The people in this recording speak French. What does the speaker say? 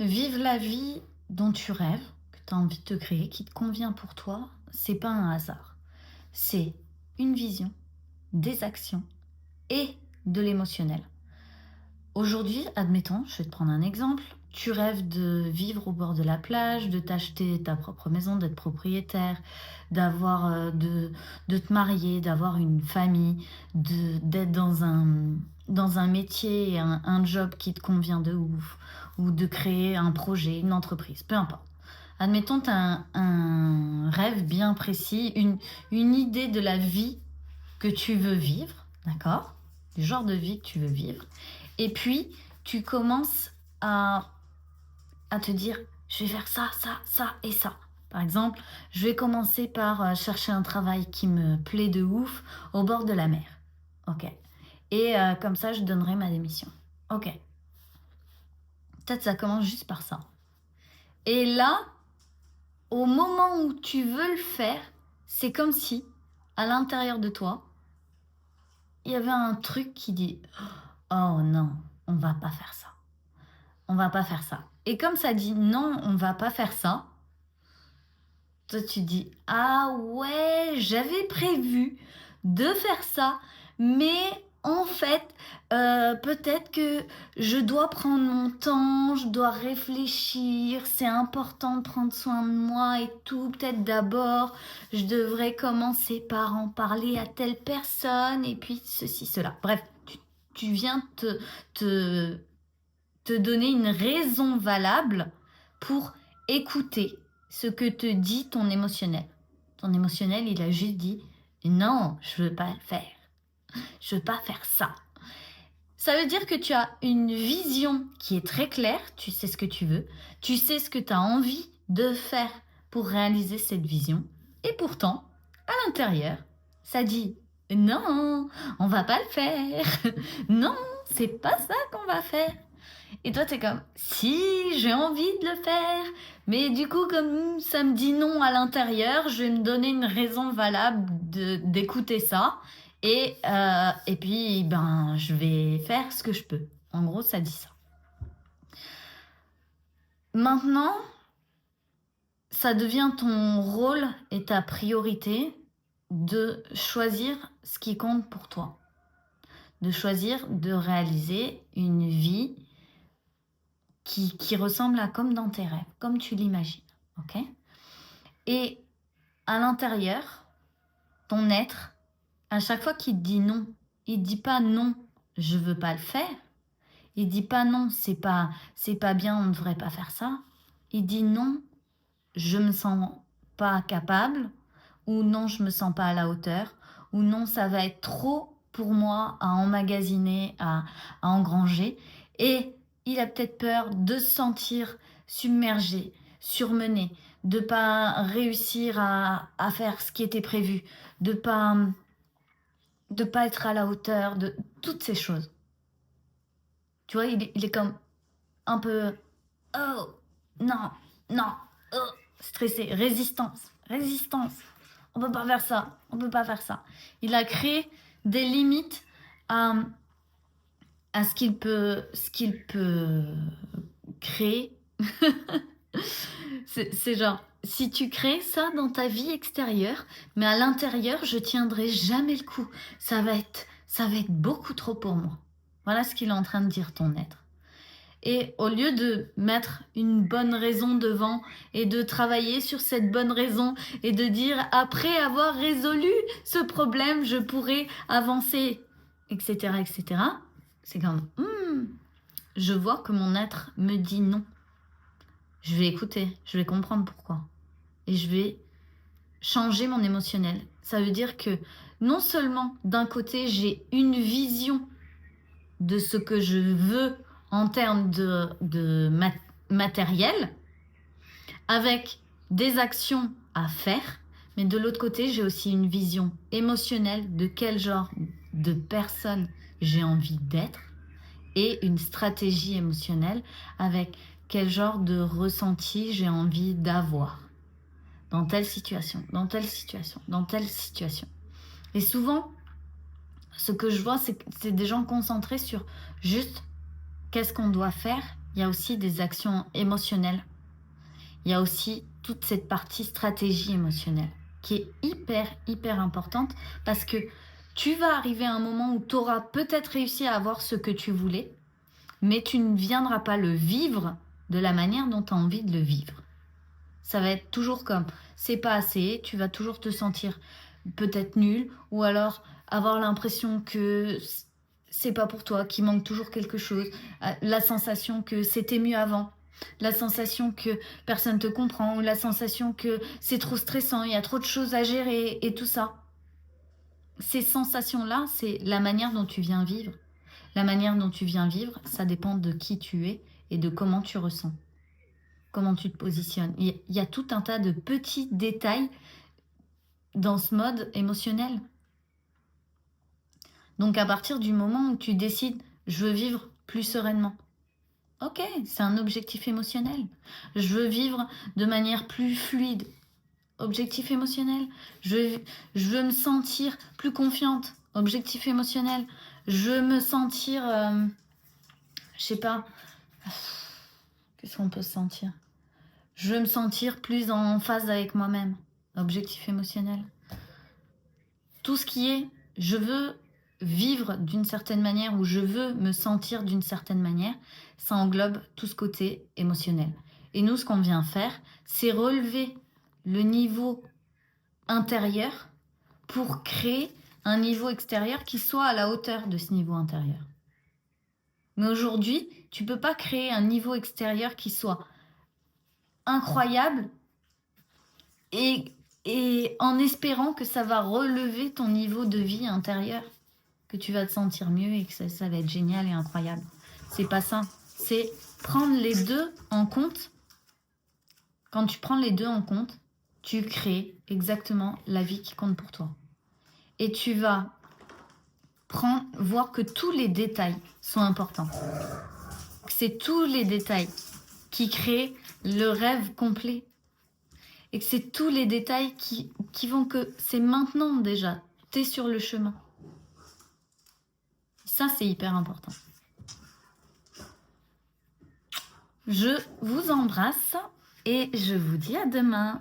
Vivre la vie dont tu rêves, que tu as envie de te créer, qui te convient pour toi, c'est pas un hasard. C'est une vision, des actions et de l'émotionnel. Aujourd'hui, admettons, je vais te prendre un exemple. Tu rêves de vivre au bord de la plage, de t'acheter ta propre maison, d'être propriétaire, de te marier, d'avoir une famille, d'être dans un métier, un job qui te convient de ouf, ou de créer un projet, une entreprise, peu importe. Admettons, tu as un rêve bien précis, une idée de la vie que tu veux vivre, d'accord? Du genre de vie que tu veux vivre. Et puis, tu commences à te dire, je vais faire ça, ça, ça et ça. Par exemple, je vais commencer par chercher un travail qui me plaît de ouf au bord de la mer. Ok. Et comme ça, je donnerai ma démission. Ok. Peut-être ça commence juste par ça. Et là, au moment où tu veux le faire, c'est comme si, à l'intérieur de toi, il y avait un truc qui dit oh non, on va pas faire ça. On va pas faire ça. Et comme ça dit non, on va pas faire ça, toi tu dis ah ouais, j'avais prévu de faire ça, mais en fait, peut-être que je dois prendre mon temps, je dois réfléchir, c'est important de prendre soin de moi et tout. Peut-être d'abord, je devrais commencer par en parler à telle personne et puis ceci, cela. Bref, tu viens te, te donner une raison valable pour écouter ce que te dit ton émotionnel. Ton émotionnel, il a juste dit non, je veux pas le faire. Je veux pas faire ça. Ça veut dire que tu as une vision qui est très claire, tu sais ce que tu veux, tu sais ce que tu as envie de faire pour réaliser cette vision. Et pourtant, à l'intérieur, ça dit non, on va pas le faire. Non, c'est pas ça qu'on va faire. Et toi, t'es comme, si, j'ai envie de le faire. Mais du coup, comme ça me dit non à l'intérieur, je vais me donner une raison valable d'écouter ça. Et puis, ben, je vais faire ce que je peux. En gros, ça dit ça. Maintenant, ça devient ton rôle et ta priorité de choisir ce qui compte pour toi. De choisir de réaliser une vie qui ressemble à comme dans tes rêves, comme tu l'imagines. Ok? Et à l'intérieur, ton être, à chaque fois qu'il te dit non, il ne dit pas non, je veux pas le faire. Il dit pas non, c'est pas bien, on ne devrait pas faire ça. Il dit non, je me sens pas capable, ou non, je me sens pas à la hauteur, ou non, ça va être trop pour moi à emmagasiner, à engranger. Et il a peut-être peur de se sentir submergé, surmené, de pas réussir à faire ce qui était prévu, de pas être à la hauteur de toutes ces choses. Tu vois, il est comme un peu oh non, non, oh, stressé, résistance, résistance. On peut pas faire ça, on peut pas faire ça. Il a créé des limites à, à ce qu'il peut créer. C'est genre, si tu crées ça dans ta vie extérieure, mais à l'intérieur, je tiendrai jamais le coup. Ça va être beaucoup trop pour moi. Voilà ce qu'il est en train de dire ton être. Et au lieu de mettre une bonne raison devant et de travailler sur cette bonne raison et de dire après avoir résolu ce problème, je pourrai avancer, etc., etc., c'est comme, je vois que mon être me dit non. Je vais écouter, je vais comprendre pourquoi. Et je vais changer mon émotionnel. Ça veut dire que non seulement d'un côté, j'ai une vision de ce que je veux en termes de matériel, avec des actions à faire, mais de l'autre côté, j'ai aussi une vision émotionnelle de quel genre de personne j'ai envie d'être et une stratégie émotionnelle avec quel genre de ressenti j'ai envie d'avoir dans telle situation, dans telle situation, dans telle situation. Et souvent, ce que je vois, c'est des gens concentrés sur juste qu'est-ce qu'on doit faire il y a aussi des actions émotionnelles. Il y a aussi toute cette partie stratégie émotionnelle qui est hyper, hyper importante parce que tu vas arriver à un moment où tu auras peut-être réussi à avoir ce que tu voulais, mais tu ne viendras pas le vivre de la manière dont tu as envie de le vivre. Ça va être toujours comme c'est pas assez, tu vas toujours te sentir peut-être nul ou alors avoir l'impression que c'est pas pour toi, qu'il manque toujours quelque chose, la sensation que c'était mieux avant, la sensation que personne te comprend ou la sensation que c'est trop stressant, il y a trop de choses à gérer et tout ça. Ces sensations-là, c'est la manière dont tu viens vivre. La manière dont tu viens vivre, ça dépend de qui tu es et de comment tu ressens, comment tu te positionnes. Il y a tout un tas de petits détails dans ce mode émotionnel. Donc à partir du moment où tu décides, je veux vivre plus sereinement, ok, c'est un objectif émotionnel. Je veux vivre de manière plus fluide, objectif émotionnel. Je veux me sentir plus confiante, objectif émotionnel. Je veux me sentir, je sais pas, qu'est-ce qu'on peut se sentir? Je veux me sentir plus en phase avec moi-même, objectif émotionnel. Tout ce qui est, je veux vivre d'une certaine manière ou je veux me sentir d'une certaine manière, ça englobe tout ce côté émotionnel. Et nous, ce qu'on vient faire, c'est relever le niveau intérieur pour créer un niveau extérieur qui soit à la hauteur de ce niveau intérieur. Mais aujourd'hui, tu peux pas créer un niveau extérieur qui soit incroyable et en espérant que ça va relever ton niveau de vie intérieur, que tu vas te sentir mieux et que ça va être génial et incroyable. C'est pas ça. C'est prendre les deux en compte. Quand tu prends les deux en compte, tu crées exactement la vie qui compte pour toi. Et tu vas voir que tous les détails sont importants. C'est tous les détails qui créent le rêve complet. Et que c'est tous les détails qui font que c'est maintenant déjà. T'es sur le chemin. Ça, c'est hyper important. Je vous embrasse et je vous dis à demain.